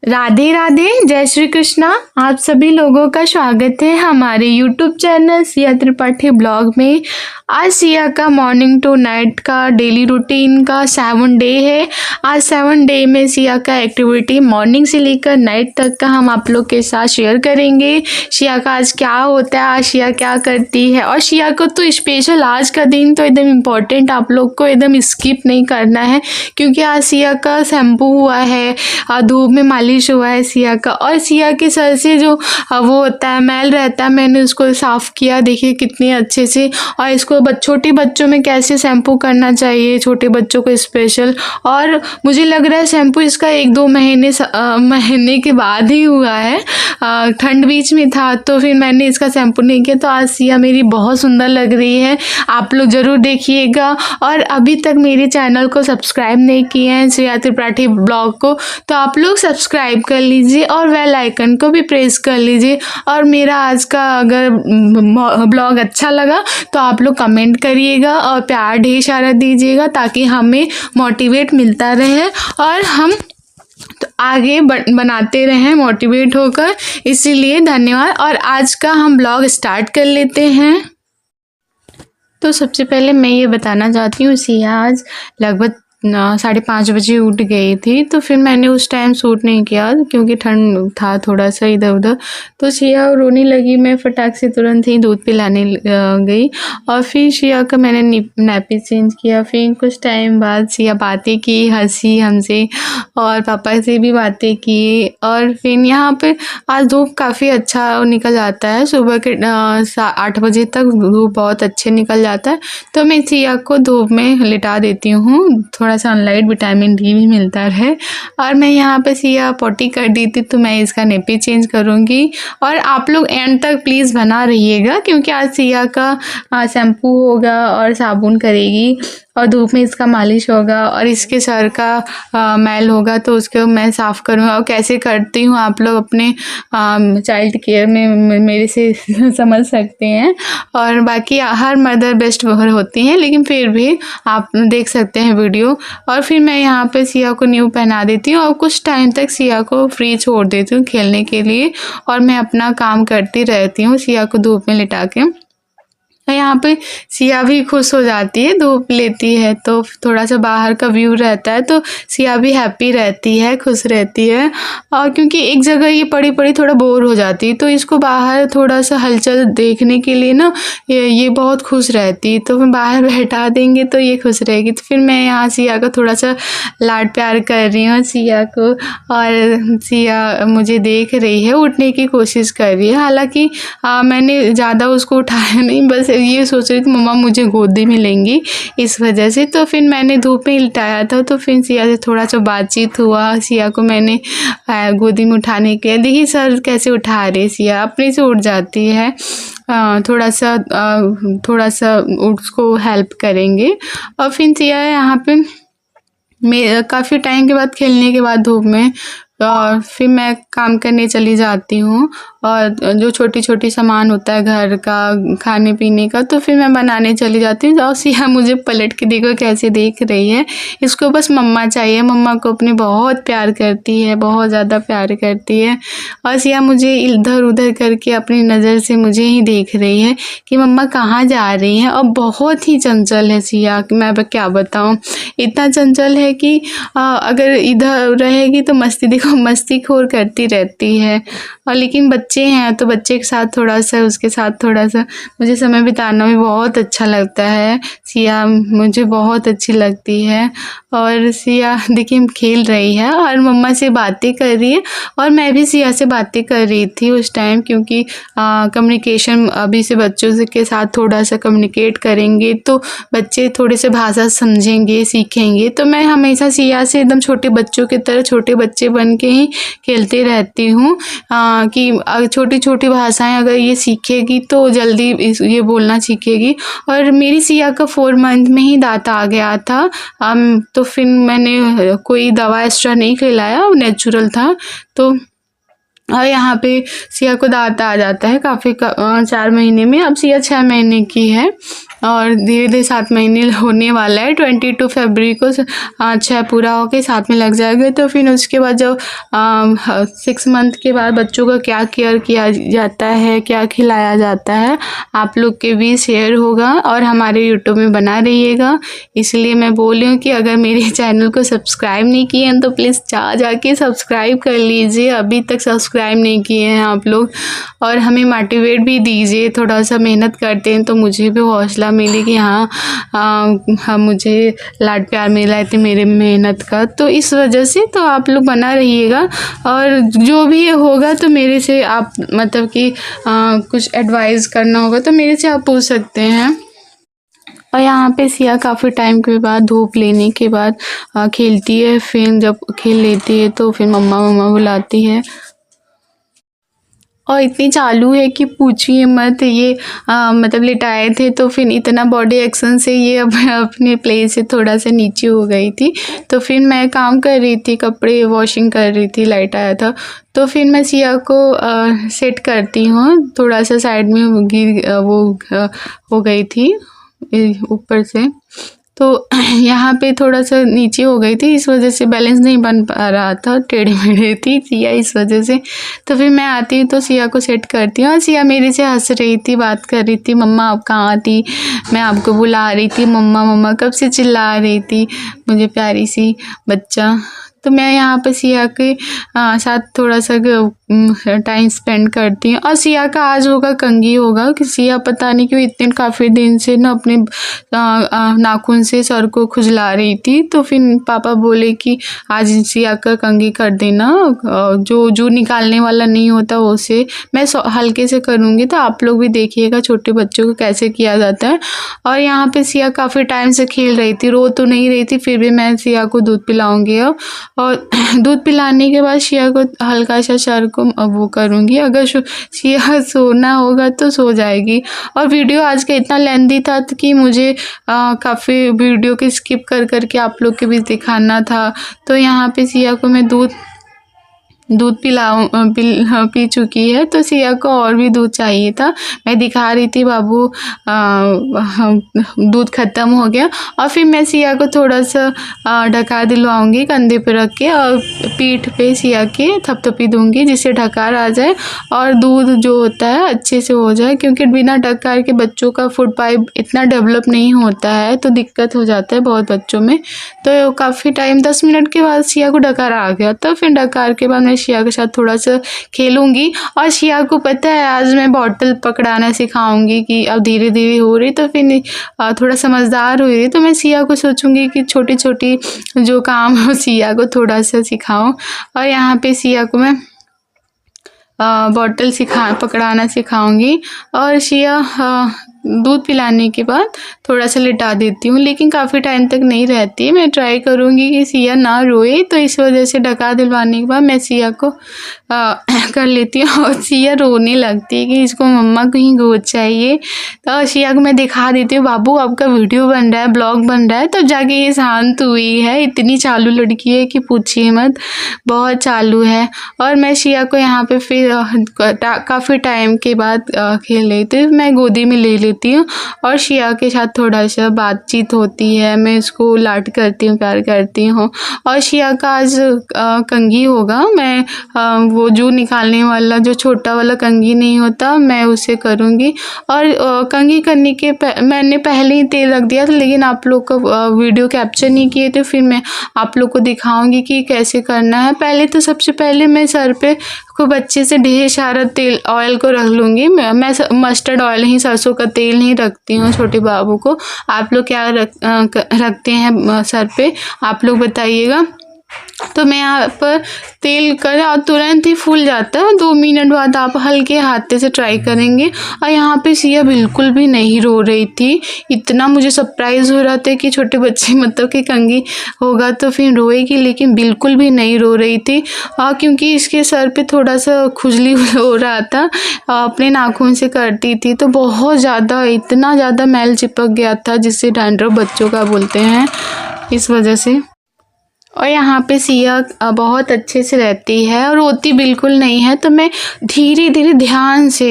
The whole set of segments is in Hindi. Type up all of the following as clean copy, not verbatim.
राधे राधे, जय श्री कृष्णा। आप सभी लोगों का स्वागत है हमारे YouTube channel Siya Tripathi blog में। आज सिया का मॉर्निंग टू नाइट का डेली रूटीन का 7 डे है। आज 7 डे में सिया का एक्टिविटी मॉर्निंग से लेकर नाइट तक का हम आप लोग के साथ शेयर करेंगे। सिया का आज क्या होता है, आज सिया क्या करती है, और सिया को तो स्पेशल आज का दिन तो एकदम इम्पोर्टेंट आप लोग को एकदम स्किप नहीं करना है, क्योंकि आज सिया का शैम्पू हुआ है, धूप में मालिश हुआ है सिया का, और सिया के सर से जो वो होता है मैल रहता है, मैंने उसको साफ़ किया। देखिए कितने अच्छे से। और इसको छोटे बच्चों में कैसे शैम्पू करना चाहिए, छोटे बच्चों को स्पेशल। और मुझे लग रहा है शैम्पू इसका 1-2 महीने के बाद ही हुआ है। ठंड बीच में था तो फिर मैंने इसका शैम्पू नहीं किया। तो आज सिया मेरी बहुत सुंदर लग रही है, आप लोग ज़रूर देखिएगा। और अभी तक मेरे चैनल को सब्सक्राइब नहीं किए हैं सिया त्रिपाठी ब्लॉग को, तो आप लोग सब्सक्राइब कर लीजिए और बेल आइकन को भी प्रेस कर लीजिए। और मेरा आज का अगर ब्लॉग अच्छा लगा तो आप लोग कमेंट करिएगा और प्यार ढेर सारा दीजिएगा, ताकि हमें मोटिवेट मिलता रहे और हम तो आगे बनाते रहें मोटिवेट होकर। इसीलिए धन्यवाद। और आज का हम ब्लॉग स्टार्ट कर लेते हैं। तो सबसे पहले मैं ये बताना चाहती हूँ, सिया आज लगभग 5:30 बजे उठ गई थी। तो फिर मैंने उस टाइम शूट नहीं किया क्योंकि ठंड था थोड़ा सा इधर उधर। तो सिया रोने लगी, मैं फटाक से तुरंत ही दूध पिलाने गई और फिर सिया का मैंने नैपी चेंज किया। फिर कुछ टाइम बाद सिया बातें की, हंसी हमसे और पापा से भी बातें की। और फिर यहाँ पे आज धूप काफ़ी अच्छा निकल जाता है, सुबह के 8 बजे तक धूप बहुत अच्छे निकल जाता है। तो मैं सिया को धूप में लिटा देती हूँ, थोड़ा सनलाइट विटामिन डी भी मिलता है। और मैं यहाँ पे सिया पोटी कर दी थी तो मैं इसका नेपी चेंज करूँगी। और आप लोग एंड तक प्लीज़ बना रहिएगा, क्योंकि आज सिया का शैम्पू होगा और साबुन करेगी और धूप में इसका मालिश होगा और इसके सर का मैल होगा तो उसको मैं साफ़ करूँगा। और कैसे करती हूँ आप लोग अपने चाइल्ड केयर में मेरे से समझ सकते हैं। और बाकी हर मदर बेस्ट वह होती हैं, लेकिन फिर भी आप देख सकते हैं वीडियो। और फिर मैं यहाँ पे सिया को न्यू पहना देती हूँ और कुछ टाइम तक सिया को फ्री छोड़ देती हूँ खेलने के लिए, और मैं अपना काम करती रहती हूँ सिया को धूप में लिटा के। यहाँ पे सिया भी खुश हो जाती है, धूप लेती है तो थोड़ा सा बाहर का व्यू रहता है तो सिया भी हैप्पी रहती है, खुश रहती है। और क्योंकि एक जगह ये पड़ी पड़ी थोड़ा बोर हो जाती है, तो इसको बाहर थोड़ा सा हलचल देखने के लिए ना ये बहुत खुश रहती है। तो फिर बाहर बैठा देंगे तो ये खुश रहेगी। तो फिर मैं यहाँ सिया का थोड़ा सा लाड प्यार कर रही हूँ सिया को, और सिया मुझे देख रही है, उठने की कोशिश कर रही है। हालाँकि मैंने ज़्यादा उसको उठाया नहीं, बस ये सोच रही थी मम्मा मुझे गोदी में लेंगी, इस वजह से। तो फिर मैंने धूप में लिटाया था, तो फिर सिया से थोड़ा सा बातचीत हुआ। सिया को मैंने गोदी में उठाने के, देखिए सर कैसे उठा रही, सिया अपने से उठ जाती है। थोड़ा सा उसको हेल्प करेंगे। और फिर सिया यहाँ पे मैं काफ़ी टाइम के बाद खेलने के बाद धूप में, और फिर मैं काम करने चली जाती हूँ। और जो छोटी छोटी सामान होता है घर का, खाने पीने का, तो फिर मैं बनाने चली जाती हूँ। और सिया मुझे पलट के देखो कैसे देख रही है, इसको बस मम्मा चाहिए। मम्मा को अपने बहुत प्यार करती है, बहुत ज़्यादा प्यार करती है। और सिया मुझे इधर उधर करके अपनी नज़र से मुझे ही देख रही है कि मम्मा कहाँ जा रही हैं। और बहुत ही चंचल है सिया, मैं क्या बताऊँ, इतना चंचल है कि अगर इधर रहेगी तो मस्तीखोर करती रहती है। और लेकिन बच्चे हैं तो बच्चे के साथ थोड़ा सा, उसके साथ थोड़ा सा मुझे समय बिताना भी बहुत अच्छा लगता है। सिया मुझे बहुत अच्छी लगती है। और सिया देखिए खेल रही है और मम्मा से बातें कर रही है, और मैं भी सिया से बातें कर रही थी उस टाइम, क्योंकि कम्युनिकेशन अभी से बच्चों के साथ थोड़ा सा कम्युनिकेट करेंगे तो बच्चे थोड़े से भाषा समझेंगे, सीखेंगे। तो मैं हमेशा सिया से एकदम छोटे बच्चों की तरह, छोटे बच्चे बन के ही खेलती रहती हूँ कि छोटी छोटी भाषाएं अगर ये सीखेगी तो जल्दी ये बोलना सीखेगी। और मेरी सिया का 4 मंथ में ही दांत आ गया था, तो फिर मैंने कोई दवा एक्स्ट्रा नहीं खिलाया, नेचुरल था। तो और यहाँ पे सिया को दांत आ जाता है काफ़ी 4 महीने में। अब सिया 6 महीने की है। और धीरे धीरे 7 महीने होने वाला है। 22 फरवरी को 6 पूरा होके 7 में लग जाएगा। तो फिर उसके बाद जब 6 मंथ के बाद बच्चों का क्या केयर किया जाता है, क्या खिलाया जाता है, आप लोग के भी शेयर होगा और हमारे यूट्यूब में बना रहिएगा। इसलिए मैं बोल रही हूँ कि अगर मेरे चैनल को सब्सक्राइब नहीं किए हैं तो प्लीज़ जाके सब्सक्राइब कर लीजिए। अभी तक सब्सक्राइब नहीं किए हैं आप लोग, और हमें मोटिवेट भी दीजिए। थोड़ा सा मेहनत करते हैं तो मुझे भी हौसला मिले कि हाँ मुझे लाड प्यार मिला है तो मेरे मेहनत का। तो इस वजह से तो आप लोग बना रहिएगा, और जो भी होगा तो मेरे से आप मतलब कि कुछ एडवाइस करना होगा तो मेरे से आप पूछ सकते हैं। और यहाँ पे सिया काफ़ी टाइम के बाद धूप लेने के बाद खेलती है। फिर जब खेल लेती है तो फिर मम्मा मम्मा बुलाती है, और इतनी चालू है कि पूछिए मत। ये मतलब लिटाए थे तो फिर इतना बॉडी एक्शन से ये अपने प्लेस से थोड़ा सा नीचे हो गई थी। तो फिर मैं काम कर रही थी, कपड़े वॉशिंग कर रही थी, लाइट आया था तो फिर मैं सिया को सेट करती हूँ। थोड़ा सा साइड में हो गई थी ऊपर से, तो यहाँ पे थोड़ा सा नीचे हो गई थी, इस वजह से बैलेंस नहीं बन पा रहा था, टेढ़ी मेढ़ी थी सिया इस वजह से। तो फिर मैं आती हूँ तो सिया को सेट करती हूँ, और सिया मेरे से हंस रही थी, बात कर रही थी, मम्मा आप कहाँ थी, मैं आपको बुला रही थी, मम्मा मम्मा कब से चिल्ला रही थी मुझे, प्यारी सी बच्चा। तो मैं यहाँ पे सिया के साथ थोड़ा सा टाइम स्पेंड करती हूँ। और सिया का आज होगा कंघी होगा कि सिया पता नहीं क्यों इतने काफ़ी दिन से ना अपने नाखून से सर को खुजला रही थी। तो फिर पापा बोले कि आज सिया का कंघी कर देना, जो जू निकालने वाला नहीं होता वो से मैं हल्के से करूँगी। तो आप लोग भी देखिएगा छोटे बच्चों को कैसे किया जाता है। और यहाँ पे सिया काफ़ी टाइम से खेल रही थी, रो तो नहीं रही थी, फिर भी मैं सिया को दूध पिलाऊँगी अब। और दूध पिलाने के बाद सिया को हल्का सा सर को वो करूँगी। अगर सिया सोना होगा तो सो जाएगी। और वीडियो आज का इतना लेंथी था कि मुझे काफ़ी वीडियो के स्किप कर के आप लोग के बीच दिखाना था। तो यहाँ पे सिया को मैं दूध पी चुकी है, तो सिया को और भी दूध चाहिए था। मैं दिखा रही थी बाबू दूध ख़त्म हो गया। और फिर मैं सिया को थोड़ा सा ढका दिलवाऊंगी कंधे पे रख के, और पीठ पे सिया के थपथपी दूंगी जिससे ढकार आ जाए और दूध जो होता है अच्छे से हो जाए। क्योंकि बिना ढकार के बच्चों का फूड पाइप इतना डेवलप नहीं होता है, तो दिक्कत हो जाता है बहुत बच्चों में। तो काफ़ी टाइम 10 मिनट के बाद सिया को ढकार आ गया। तो फिर ढकार के बाद मैं सिया के साथ थोड़ा सा खेलूंगी। और सिया को पता है आज मैं बॉटल पकड़ाना सिखाऊंगी कि अब धीरे धीरे हो रही, तो फिर थोड़ा समझदार हो रही। तो मैं सिया को सोचूंगी कि छोटी छोटी जो काम हो सिया को थोड़ा सा सिखाऊं। और यहाँ पे सिया को मैं बॉटल पकड़ाना सिखाऊंगी। और सिया दूध पिलाने के बाद थोड़ा सा लिटा देती हूँ, लेकिन काफ़ी टाइम तक नहीं रहती। मैं ट्राई करूँगी कि सिया ना रोए, तो इस वजह से ढका दिलवाने के बाद मैं सिया को कर लेती हूँ। और सिया रोने लगती है कि इसको मम्मा को ही गोद चाहिए। तो सिया को मैं दिखा देती हूँ, बाबू आपका वीडियो बन रहा है, ब्लॉग बन रहा है। तो जाके ये शांत हुई है। इतनी चालू लड़की है कि पूछिए मत, बहुत चालू है। और मैं सिया को यहाँ पे फिर काफ़ी टाइम के बाद खेल रही थी, मैं गोदी में ले लेती हूँ और सिया के साथ थोड़ा सा बातचीत होती है। मैं उसको लाड करती हूँ, प्यार करती हूँ। और सिया का आज कंघी होगा। मैं वो जू निकालने वाला जो छोटा वाला कंघी नहीं होता, मैं उसे करूँगी। और कंघी करने के मैंने पहले ही तेल रख दिया था, लेकिन आप लोग को वीडियो कैप्चर नहीं किए थे। फिर मैं आप लोग को दिखाऊंगी कि कैसे करना है। पहले तो सबसे पहले मैं सर पे खूब अच्छे से ढेर सारा तेल ऑयल को रख लूँगी। मैं मस्टर्ड ऑयल ही, सरसों का तेल नहीं रखती हूँ छोटे बाबू को। आप लोग क्या रखते हैं सर पे, आप लोग बताइएगा। तो मैं यहाँ पर तेल कर और तुरंत ही फूल जाता है। 2 मिनट बाद आप हल्के हाथे से ट्राई करेंगे। और यहाँ पे सिया बिल्कुल भी नहीं रो रही थी। इतना मुझे सरप्राइज़ हो रहा था कि छोटे बच्चे मतलब कि कंघी होगा तो फिर रोएगी, लेकिन बिल्कुल भी नहीं रो रही थी। और क्योंकि इसके सर पे थोड़ा सा खुजली हो रहा था, अपने नाखून से करती थी, तो बहुत ज़्यादा, इतना ज़्यादा मैल चिपक गया था जिससे डैंड्रफ बच्चों का बोलते हैं, इस वजह से। और यहाँ पे सिया बहुत अच्छे से रहती है और रोती बिल्कुल नहीं है। तो मैं धीरे धीरे ध्यान से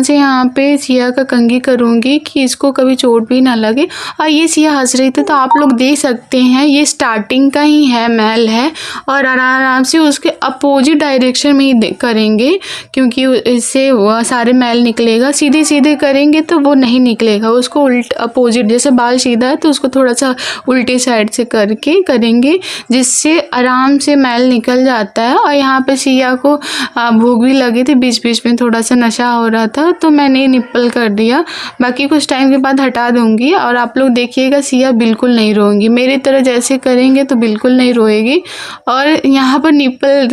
यहाँ पे सिया का कंघी करूँगी कि इसको कभी चोट भी ना लगे। और ये सिया हंस रही थी, तो आप लोग देख सकते हैं ये स्टार्टिंग का ही है महल है, और आराम से उसके अपोजिट डायरेक्शन में ही करेंगे, क्योंकि इससे वो सारे मैल निकलेगा। सीधे सीधे करेंगे तो वो नहीं निकलेगा, उसको उल्ट अपोजिट, जैसे बाल सीधा है तो उसको थोड़ा सा उल्टी साइड से करके करेंगे, जिससे आराम से मैल निकल जाता है। और यहाँ पे सिया को भूख भी लगी थी, बीच बीच में थोड़ा सा नशा हो रहा था, तो मैंने निप्पल कर दिया। बाकी कुछ टाइम के बाद हटा दूंगी। और आप लोग देखिएगा सिया बिल्कुल नहीं रोएंगी, मेरी तरह जैसे करेंगे तो बिल्कुल नहीं रोएगी। और यहाँ पर निप्पल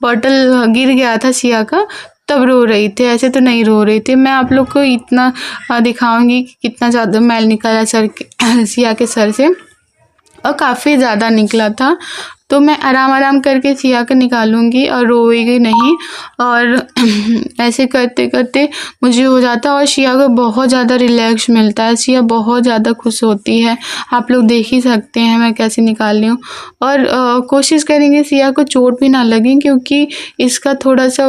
बॉटल गिर गया था सिया का, तब रो रही थी, ऐसे तो नहीं रो रही थी। मैं आप लोग को इतना दिखाऊंगी कि कितना ज़्यादा मैल निकला सिया के सर से, और काफ़ी ज़्यादा निकला था। तो मैं आराम करके सिया के निकालूंगी और रोएगी नहीं। और ऐसे करते करते मुझे हो जाता है, और सिया को बहुत ज़्यादा रिलैक्स मिलता है, सिया बहुत ज़्यादा खुश होती है। आप लोग देख ही सकते हैं मैं कैसे निकाल रही हूँ। और कोशिश करेंगे सिया को चोट भी ना लगे, क्योंकि इसका थोड़ा सा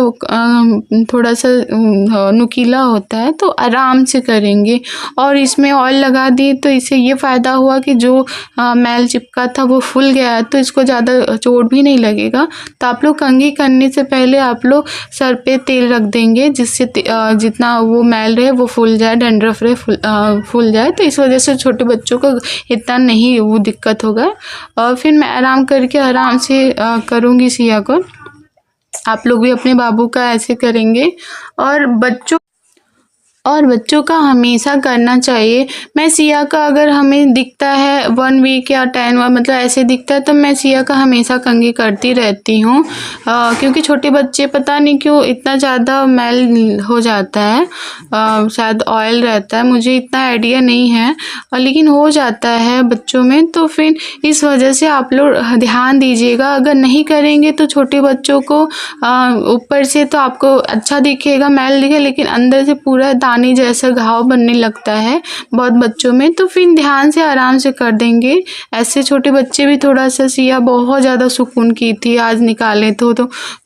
नुकीला होता है, तो आराम से करेंगे। और इसमें ऑयल लगा दिए तो इससे ये फ़ायदा हुआ कि जो मैल चिपका था वो फूल गया है, तो इसको ज़्यादा चोट भी नहीं लगेगा। तो आप लोग कंघी करने से पहले आप लोग सर पे तेल रख देंगे, जिससे जितना वो मैल रहे वो फूल जाए, डैंड्रफ रहे फूल जाए। तो इस वजह से छोटे बच्चों को इतना नहीं वो दिक्कत होगा। और फिर मैं आराम करके आराम से करूँगी सिया को। आप लोग भी अपने बाबू का ऐसे करेंगे। और बच्चों का हमेशा करना चाहिए। मैं सिया का अगर हमें दिखता है 1 वीक या 10 मतलब ऐसे दिखता है, तो मैं सिया का हमेशा कंघी करती रहती हूँ, क्योंकि छोटे बच्चे पता नहीं क्यों इतना ज़्यादा मैल हो जाता है, शायद ऑयल रहता है, मुझे इतना आइडिया नहीं है, लेकिन हो जाता है बच्चों में। तो फिर इस वजह से आप लोग ध्यान दीजिएगा, अगर नहीं करेंगे तो छोटे बच्चों को ऊपर से तो आपको अच्छा दिखेगा, मैल दिखे, लेकिन अंदर से पूरा दाने जैसा घाव बनने लगता है बहुत बच्चों में। तो फिर ध्यान से आराम से कर देंगे। ऐसे छोटे बच्चे भी थोड़ा सा सिया बहुत ज़्यादा सुकून की थी आज निकाले तो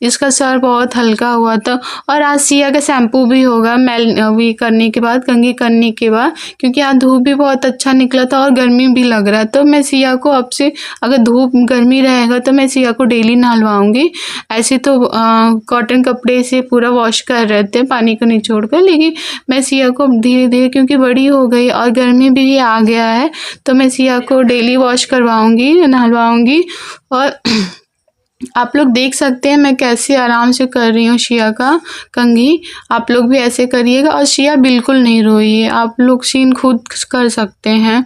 इसका सर बहुत हल्का हुआ था। और आज सिया का शैम्पू भी होगा मैल भी करने के बाद, कंघी करने के बाद, क्योंकि आज धूप भी बहुत अच्छा निकला था और गर्मी भी लग रहा है। तो मैं सिया को अब से, अगर धूप गर्मी रहेगा तो मैं सिया को डेली नहलवाऊँगी। ऐसे तो कॉटन कपड़े से पूरा वॉश कर रहे थे पानी को निचोड़ कर, लेकिन मैं सिया को धीरे धीरे, क्योंकि बड़ी हो गई और गर्मी भी आ गया है, तो मैं सिया को डेली वॉश करवाऊँगी, नहलवाऊँगी। और आप लोग देख सकते हैं मैं कैसे आराम से कर रही हूँ सिया का कंघी। आप लोग भी ऐसे करिएगा। और सिया बिल्कुल नहीं रोई है, आप लोग सीन खुद कर सकते हैं।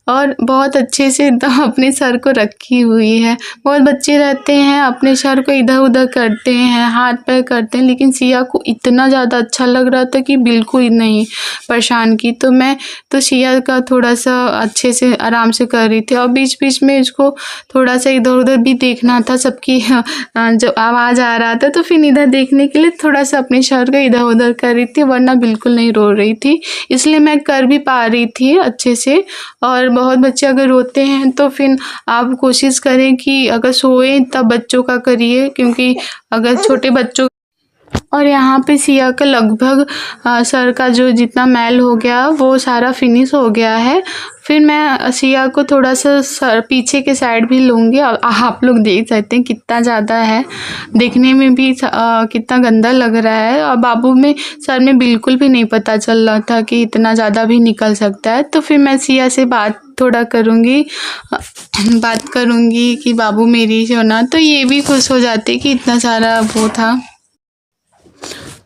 और बहुत अच्छे से एकदम अपने सर को रखी हुई है। बहुत बच्चे रहते हैं अपने सर को इधर उधर करते हैं, हाथ पैर करते हैं, लेकिन सिया को इतना ज़्यादा अच्छा लग रहा था कि बिल्कुल नहीं परेशान की। तो मैं तो सिया का थोड़ा सा अच्छे से आराम से कर रही थी, और बीच बीच में इसको थोड़ा सा इधर उधर भी देखना था, सबकी जब आवाज़ आ रहा था तो फिर इधर देखने के लिए थोड़ा सा अपने सर को इधर उधर कर रही थी, वरना बिल्कुल नहीं रो रही थी, इसलिए मैं कर भी पा रही थी अच्छे से। और बहुत बच्चे अगर रोते हैं तो फिर आप कोशिश करें कि अगर सोए तब बच्चों का करिए, क्योंकि अगर छोटे बच्चों। और यहाँ पे सिया का लगभग सर का जो जितना मैल हो गया वो सारा फिनिश हो गया है। फिर मैं सिया को थोड़ा सा सर पीछे के साइड भी लूँगी। आप लोग देख सकते हैं कितना ज़्यादा है, देखने में भी कितना गंदा लग रहा है। और बाबू में सर में बिल्कुल भी नहीं पता चल रहा था कि इतना ज़्यादा भी निकल सकता है। तो फिर मैं सिया से बात करूँगी कि बाबू मेरी जो ना, तो ये भी खुश हो जाते कि इतना सारा वो था।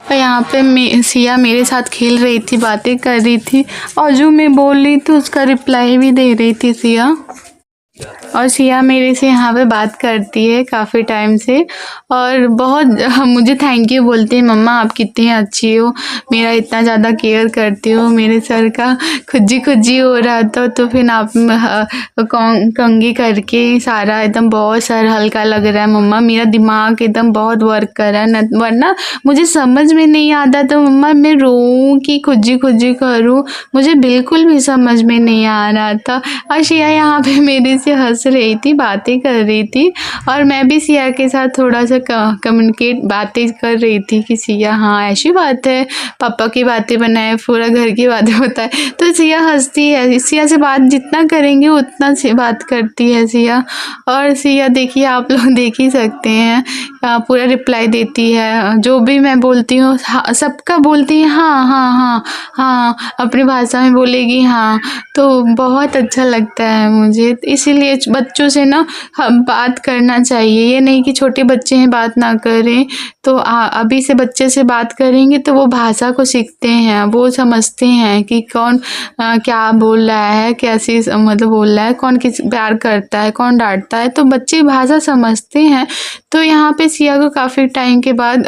और यहाँ पे सिया मेरे साथ खेल रही थी, बातें कर रही थी, और जो मैं बोल रही थी उसका रिप्लाई भी दे रही थी सिया। और सिया मेरे से यहाँ पे बात करती है काफ़ी टाइम से, और बहुत मुझे थैंक यू बोलती है, मम्मा आप कितनी अच्छी हो, मेरा इतना ज़्यादा केयर करती हो। मेरे सर का खुज्जी हो रहा था तो फिर आप कंघी करके सारा एकदम बहुत सर हल्का लग रहा है मम्मा, मेरा दिमाग एकदम बहुत वर्क कर रहा है, वरना मुझे समझ में नहीं आता तो मम्मा मैं रोऊँ कि खुज्जी करूँ, मुझे बिल्कुल भी समझ में नहीं आ रहा था। और सिया यहाँ पे मेरे से हंस रही थी, बातें कर रही थी और मैं भी सिया के साथ थोड़ा सा कम्युनिकेट बातें कर रही थी कि सिया हाँ ऐसी बात है, पापा की बातें बनाए, पूरा घर की बातें बताए। तो सिया हंसती है, सिया से बात जितना करेंगे उतना से बात करती है सिया। और सिया देखिए, आप लोग देख ही सकते हैं, पूरा रिप्लाई देती है, जो भी मैं बोलती हूँ सबका बोलती है हाँ हाँ हाँ हाँ, अपनी भाषा में बोलेगी हाँ। तो बहुत अच्छा लगता है मुझे, इसीलिए बच्चों से ना हम बात करना चाहिए। ये नहीं कि छोटे बच्चे हैं बात ना करें, तो अभी से बच्चे से बात करेंगे तो वो भाषा को सीखते हैं, वो समझते हैं कि कौन क्या बोल रहा है, कैसे मतलब बोल रहा है, कौन किस प्यार करता है, कौन डांटता है, तो बच्चे भाषा समझते हैं। तो यहाँ पे सिया को काफ़ी टाइम के बाद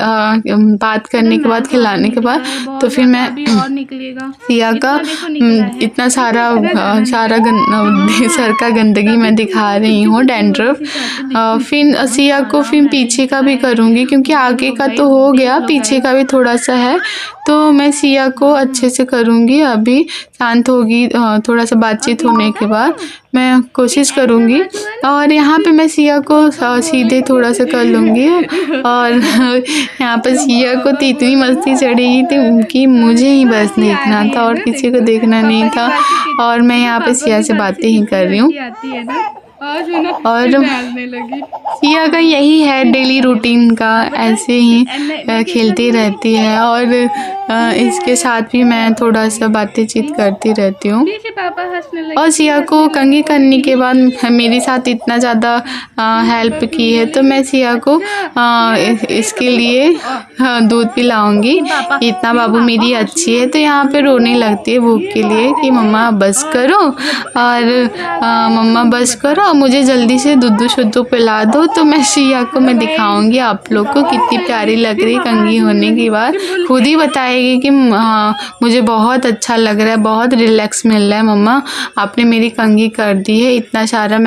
बात करने के बाद, खिलाने के बाद, तो फिर मैं सिया का इतना सारा सर का गंदगी मैं दिखा रही हूँ, डैंड्रफ। फिर सिया को फिर पीछे का भी करूँगी, क्योंकि आगे का तो हो गया, पीछे का भी थोड़ा सा है, तो मैं सिया को अच्छे से करूँगी। अभी शांत होगी, थोड़ा सा बातचीत होने के बाद मैं कोशिश करूँगी। और यहाँ पे मैं सिया को सीधे थोड़ा सा कर लूँगी। और यहाँ पर सिया को तो इतनी मस्ती चढ़ी थी कि मुझे ही बस देखना था और किसी को देखना नहीं था, और मैं यहाँ पे सिया से बातें ही कर रही हूँ। और सिया का यही है डेली रूटीन का, ऐसे ही खेलती रहती है और इसके साथ भी मैं थोड़ा सा बातचीत करती रहती हूँ। और सिया को कंघी करने के बाद मेरे साथ इतना ज़्यादा हेल्प की है, तो मैं सिया को इसके लिए दूध पिलाऊंगी। इतना बाबू मेरी अच्छी है, तो यहाँ पे रोने लगती है भूख के लिए कि मम्मा बस करो, और मम्मा बस करो, मुझे जल्दी से दूध शुद्ध पिला दो। तो मैं सिया को मैं दिखाऊंगी आप लोग को कितनी प्यारी लग रही कंघी होने के बाद। खुद ही बताएगी कि मुझे बहुत अच्छा लग रहा है, बहुत रिलैक्स मिल रहा है, मम्मा आपने मेरी कंघी कर दी है, इतना सारा